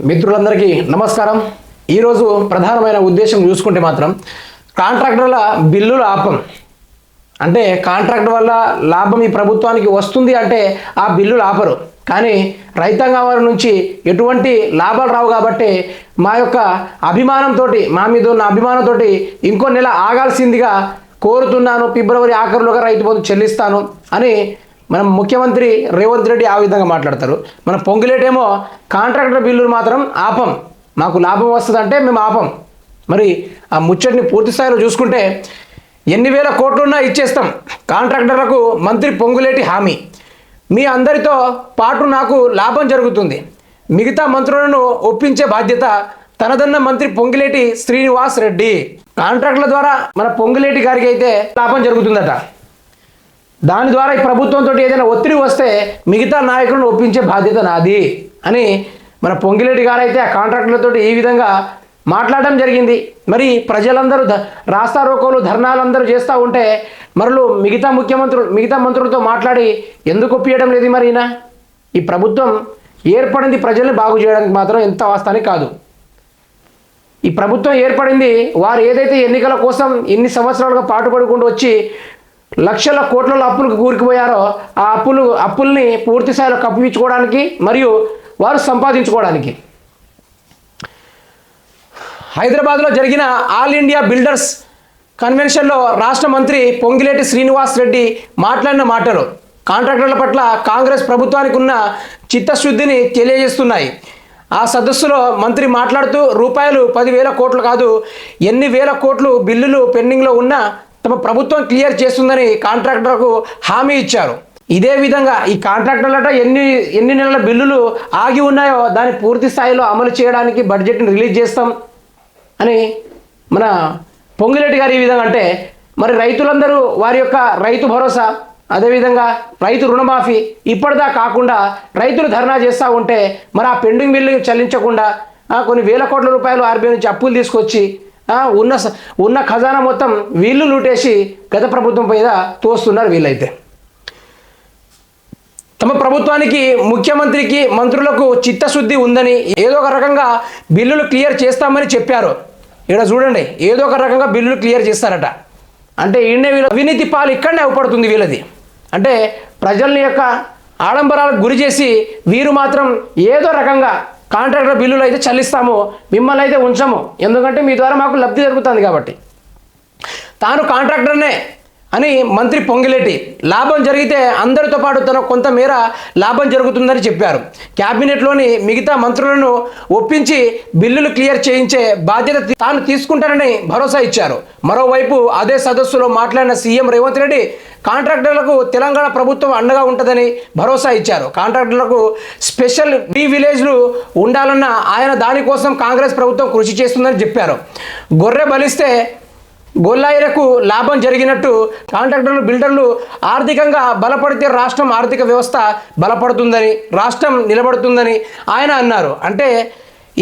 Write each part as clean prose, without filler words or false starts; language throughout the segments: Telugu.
మిత్రులందరికీ నమస్కారం. ఈరోజు ప్రధానమైన ఉద్దేశం చూసుకుంటే మాత్రం కాంట్రాక్టర్ల బిల్లుల ఆపం అంటే కాంట్రాక్టర్ వల్ల లాభం ఈ ప్రభుత్వానికి వస్తుంది అంటే ఆ బిల్లులు ఆపరు. కానీ రైతాంగం వారి నుంచి ఎటువంటి లాభాలు రావు కాబట్టి మా యొక్క అభిమానంతో మా మీద ఉన్న అభిమానంతో ఇంకో నెల ఆగాల్సిందిగా కోరుతున్నాను. ఫిబ్రవరి ఆఖరులోగా రైతు బంధు చెల్లిస్తాను అని మనం ముఖ్యమంత్రి రేవంత్ రెడ్డి ఆ విధంగా మాట్లాడతారు. మన పొంగులేటేమో కాంట్రాక్టర్ బిల్లులు మాత్రం ఆపం, మాకు లాభం వస్తుందంటే మేము ఆపం. మరి ఆ ముచ్చటిని పూర్తి స్థాయిలో చూసుకుంటే ఎన్ని వేల కోట్లున్నా ఇచ్చేస్తాం కాంట్రాక్టర్లకు మంత్రి పొంగులేటి హామీ. మీ అందరితో పాటు నాకు లాభం జరుగుతుంది, మిగతా మంత్రులను ఒప్పించే బాధ్యత తనదన్న మంత్రి పొంగులేటి శ్రీనివాస్ రెడ్డి. కాంట్రాక్టుల ద్వారా మన పొంగులేటి గారికి అయితే లాభం జరుగుతుందట. దాని ద్వారా ఈ ప్రభుత్వంతో ఏదైనా ఒత్తిడి వస్తే మిగతా నాయకులను ఒప్పించే బాధ్యత నాది అని మన పొంగిరెడ్డి గారు అయితే ఆ కాంట్రాక్టులతో ఈ విధంగా మాట్లాడడం జరిగింది. మరి ప్రజలందరూ రాస్తా రోకోలు ధర్నాలందరూ చేస్తూ ఉంటే మరలు మిగతా మంత్రులతో మాట్లాడి ఎందుకు ఒప్పియడం లేదు? మరి ఈ ప్రభుత్వం ఏర్పడింది ప్రజల్ని బాగు చేయడానికి మాత్రం ఎంత వాస్తవానికి కాదు. ఈ ప్రభుత్వం ఏర్పడింది వారు ఏదైతే ఎన్నికల కోసం ఇన్ని సంవత్సరాలుగా పాటుపడుకుంటూ వచ్చి లక్షల కోట్ల అప్పులకు కూరుకుపోయారో ఆ అప్పుల్ని పూర్తి స్థాయిలో కప్పిపించుకోవడానికి మరియు వారు సంపాదించుకోవడానికి. హైదరాబాద్లో జరిగిన ఆల్ ఇండియా బిల్డర్స్ కన్వెన్షన్లో రాష్ట్ర మంత్రి పొంగిలేటి శ్రీనివాస్ రెడ్డి మాట్లాడిన మాటలు కాంట్రాక్టర్ల పట్ల కాంగ్రెస్ ప్రభుత్వానికి ఉన్న చిత్తశుద్ధిని తెలియజేస్తున్నాయి. ఆ సదస్సులో మంత్రి మాట్లాడుతూ రూపాయలు 10,000 కోట్లు కాదు, ఎన్ని వేల కోట్లు బిల్లులు పెండింగ్లో ఉన్నా తమ ప్రభుత్వం క్లియర్ చేస్తుందని కాంట్రాక్టర్లకు హామీ ఇచ్చారు. ఇదే విధంగా ఈ కాంట్రాక్టర్లట ఎన్ని నెలల బిల్లులు ఆగి ఉన్నాయో దాన్ని పూర్తి స్థాయిలో అమలు చేయడానికి బడ్జెట్ని రిలీజ్ చేస్తాం అని మన పొంగిరెడ్డి గారు ఈ విధంగా అంటే, మరి రైతులందరూ వారి యొక్క రైతు భరోసా అదేవిధంగా రైతు రుణమాఫీ ఇప్పటిదా కాకుండా రైతులు ధర్నా చేస్తూ ఉంటే మరి ఆ పెండింగ్ బిల్లు చెల్లించకుండా కొన్ని వేల కోట్ల రూపాయలు ఆర్బీఐ నుంచి అప్పులు తీసుకొచ్చి ఉన్న ఖజానా మొత్తం వీళ్ళు లూటేసి గత ప్రభుత్వం మీద తోస్తున్నారు. వీళ్ళైతే తమ ప్రభుత్వానికి ముఖ్యమంత్రికి మంత్రులకు చిత్తశుద్ధి ఉందని ఏదో ఒక రకంగా బిల్లులు క్లియర్ చేస్తామని చెప్పారు. ఇక్కడ చూడండి, ఏదో ఒక రకంగా బిల్లులు క్లియర్ చేస్తారట. అంటే వీళ్ళ అవినీతి పాలు ఇక్కడనే అవపడుతుంది వీళ్ళది. అంటే ప్రజల్ని యొక్క ఆడంబరాలకు గురి చేసి వీరు మాత్రం ఏదో రకంగా కాంట్రాక్టర్ బిల్లులు అయితే చెల్లిస్తాము, మిమ్మల్ని అయితే ఉంచము, ఎందుకంటే మీ ద్వారా మాకు లబ్ధి జరుగుతుంది కాబట్టి. తాను కాంట్రాక్టర్నే అని మంత్రి పొంగిలేటి లాభం జరిగితే అందరితో పాటు తన కొంతమేర లాభం జరుగుతుందని చెప్పారు. క్యాబినెట్లోని మిగతా మంత్రులను ఒప్పించి బిల్లులు క్లియర్ చేయించే బాధ్యత తాను తీసుకుంటానని భరోసా ఇచ్చారు. మరోవైపు అదే సదస్సులో మాట్లాడిన సీఎం రేవంత్ రెడ్డి కాంట్రాక్టర్లకు తెలంగాణ ప్రభుత్వం అండగా ఉంటుందని భరోసా ఇచ్చారు. కాంట్రాక్టర్లకు స్పెషల్ విలేజ్లు ఉండాలన్న ఆయన దానికోసం కాంగ్రెస్ ప్రభుత్వం కృషి చేస్తుందని చెప్పారు. గొర్రె బలిస్తే గొల్లాయిలకు లాభం జరిగినట్టు కాంట్రాక్టర్లు బిల్డర్లు ఆర్థికంగా బలపడితే రాష్ట్రం ఆర్థిక వ్యవస్థ బలపడుతుందని, రాష్ట్రం నిలబడుతుందని ఆయన అన్నారు. అంటే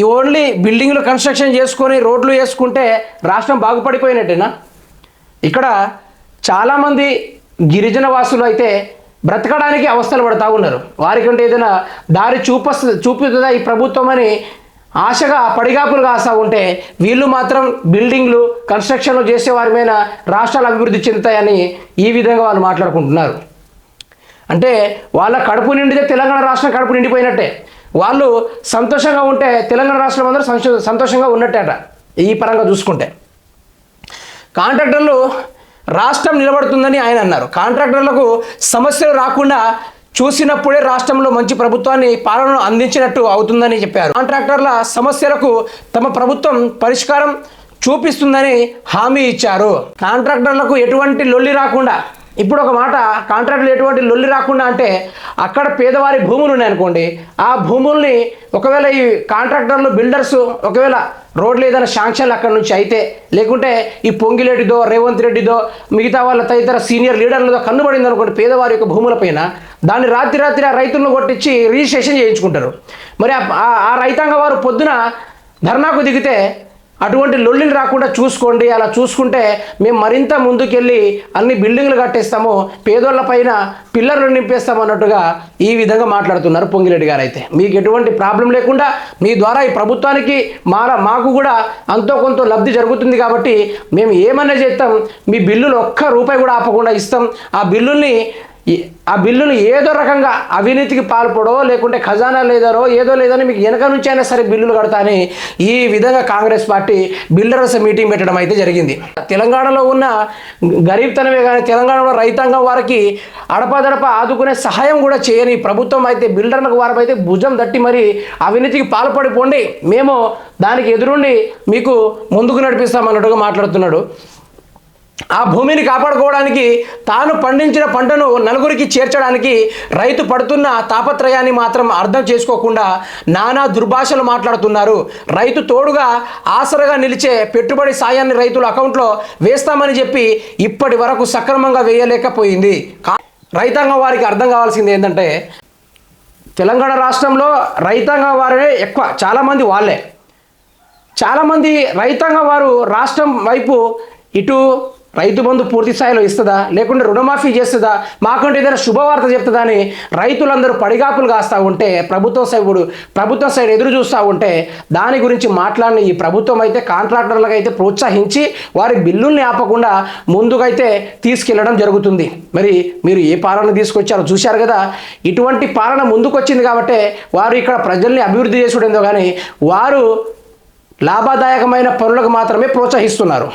ఈ ఓన్లీ బిల్డింగ్లు కన్స్ట్రక్షన్ చేసుకొని రోడ్లు వేసుకుంటే రాష్ట్రం బాగుపడిపోయినట్టేనా? ఇక్కడ చాలామంది గిరిజన వాసులు అయితే బ్రతకడానికి అవస్థలు పడుతూ ఉన్నారు. వారికంటే ఏదైనా దారి చూపుతుందా ఈ ప్రభుత్వం అని ఆశగా పడిగాపులు కాస్తూ ఉంటే వీళ్ళు మాత్రం బిల్డింగ్లు కన్స్ట్రక్షన్లు చేసే వారి మీద రాష్ట్రాలు అభివృద్ధి చెందుతాయని ఈ విధంగా వాళ్ళు మాట్లాడుకుంటున్నారు. అంటే వాళ్ళ కడుపు నిండితే తెలంగాణ రాష్ట్రం కడుపు నిండిపోయినట్టే. వాళ్ళు సంతోషంగా ఉంటే తెలంగాణ రాష్ట్రం అందరూ సంతోషంగా ఉన్నట్టేట. ఈ పరంగా చూసుకుంటే కాంట్రాక్టర్లు రాష్ట్రం నిలబడుతుందని ఆయన అన్నారు. కాంట్రాక్టర్లకు సమస్యలు రాకుండా చూసినప్పుడే రాష్ట్రంలో మంచి ప్రభుత్వాన్ని పాలనను అందించినట్టు అవుతుందని చెప్పారు. కాంట్రాక్టర్ల సమస్యలకు తమ ప్రభుత్వం పరిష్కారం చూపిస్తుందని హామీ ఇచ్చారు. కాంట్రాక్టర్లకు ఎటువంటి లొల్లి రాకుండా, ఇప్పుడు ఒక మాట, కాంట్రాక్టర్లు ఎటువంటి లొల్లి రాకుండా అంటే అక్కడ పేదవారి భూములు ఉన్నాయనుకోండి, ఆ భూముల్ని ఒకవేళ ఈ కాంట్రాక్టర్లు బిల్డర్స్ ఒకవేళ రోడ్లు ఏదైనా శాంక్షన్లు అక్కడ నుంచి అయితే, లేకుంటే ఈ పొంగిలేటిదో రేవంత్ రెడ్డిదో మిగతా వాళ్ళ తదితర సీనియర్ లీడర్లతో కన్నుబడింది అనుకోండి పేదవారి యొక్క భూములపైన, దాన్ని రాత్రి ఆ రైతులను కొట్టించి రిజిస్ట్రేషన్ చేయించుకుంటారు. మరి ఆ రైతాంగ వారు పొద్దున ధర్నాకు దిగితే అటువంటి లొల్లిలు రాకుండా చూసుకోండి. అలా చూసుకుంటే మేము మరింత ముందుకెళ్ళి అన్ని బిల్డింగ్లు కట్టేస్తాము, పేదోళ్ళ పైన పిల్లర్లు నింపేస్తాము అన్నట్టుగా ఈ విధంగా మాట్లాడుతున్నారు పొంగిరెడ్డి గారు. అయితే మీకు ఎటువంటి ప్రాబ్లం లేకుండా మీ ద్వారా ఈ ప్రభుత్వానికి మాకు కూడా అంతో కొంత లబ్ధి జరుగుతుంది కాబట్టి మేము ఏమన్నా చేస్తాం, మీ బిల్లులు ఒక్క రూపాయి కూడా ఆపకుండా ఇస్తాం. ఆ బిల్లులు ఏదో రకంగా అవినీతికి పాల్పడో లేకుంటే ఖజానా లేదనో ఏదో లేదని మీకు వెనక నుంచి అయినా సరే బిల్లులు కడతాని ఈ విధంగా కాంగ్రెస్ పార్టీ బిల్డర్స్ మీటింగ్ పెట్టడం అయితే జరిగింది. తెలంగాణలో ఉన్న గరీబ్తనమే కానీ తెలంగాణలో రైతాంగం వారికి అడపదడప ఆదుకునే సహాయం కూడా చేయని ప్రభుత్వం అయితే బిల్డర్లకు వారైతే భుజం దట్టి మరి అవినీతికి పాల్పడిపోండి, మేము దానికి ఎదురుండి మీకు ముందుకు నడిపిస్తామన్నట్టుగా మాట్లాడుతున్నాడు. ఆ భూమిని కాపాడుకోవడానికి తాను పండించిన పంటను నలుగురికి చేర్చడానికి రైతు పడుతున్న తాపత్రయాన్ని మాత్రం అర్థం చేసుకోకుండా నానా దుర్భాషలు మాట్లాడుతున్నారు. రైతు తోడుగా ఆసరగా నిలిచే పెట్టుబడి సాయాన్ని రైతుల అకౌంట్లో వేస్తామని చెప్పి ఇప్పటి వరకు సక్రమంగా వేయలేకపోయింది. రైతాంగం వారికి అర్థం కావాల్సింది ఏంటంటే తెలంగాణ రాష్ట్రంలో రైతాంగం వారే ఎక్కువ, చాలామంది వాళ్ళే. చాలామంది రైతాంగం వారు రాష్ట్రం వైపు ఇటు రైతు బంధు పూర్తి స్థాయిలో ఇస్తుందా లేకుంటే రుణమాఫీ చేస్తుందా మాకంటే ఏదైనా శుభవార్త చెప్తుందా అని రైతులందరూ పడిగాపులు కాస్తూ ఉంటే ప్రభుత్వం సైడ్ ఎదురు చూస్తూ ఉంటే దాని గురించి మాట్లాడిన ఈ ప్రభుత్వం అయితే కాంట్రాక్టర్లకు అయితే ప్రోత్సహించి వారి బిల్లుల్ని ఆపకుండా ముందుకైతే తీసుకెళ్లడం జరుగుతుంది. మరి మీరు ఏ పాలన తీసుకొచ్చారో చూశారు కదా. ఇటువంటి పాలన ముందుకొచ్చింది కాబట్టి వారు ఇక్కడ ప్రజల్ని అభివృద్ధి చేసుడేందో కానీ వారు లాభదాయకమైన పనులకు మాత్రమే ప్రోత్సహిస్తున్నారు.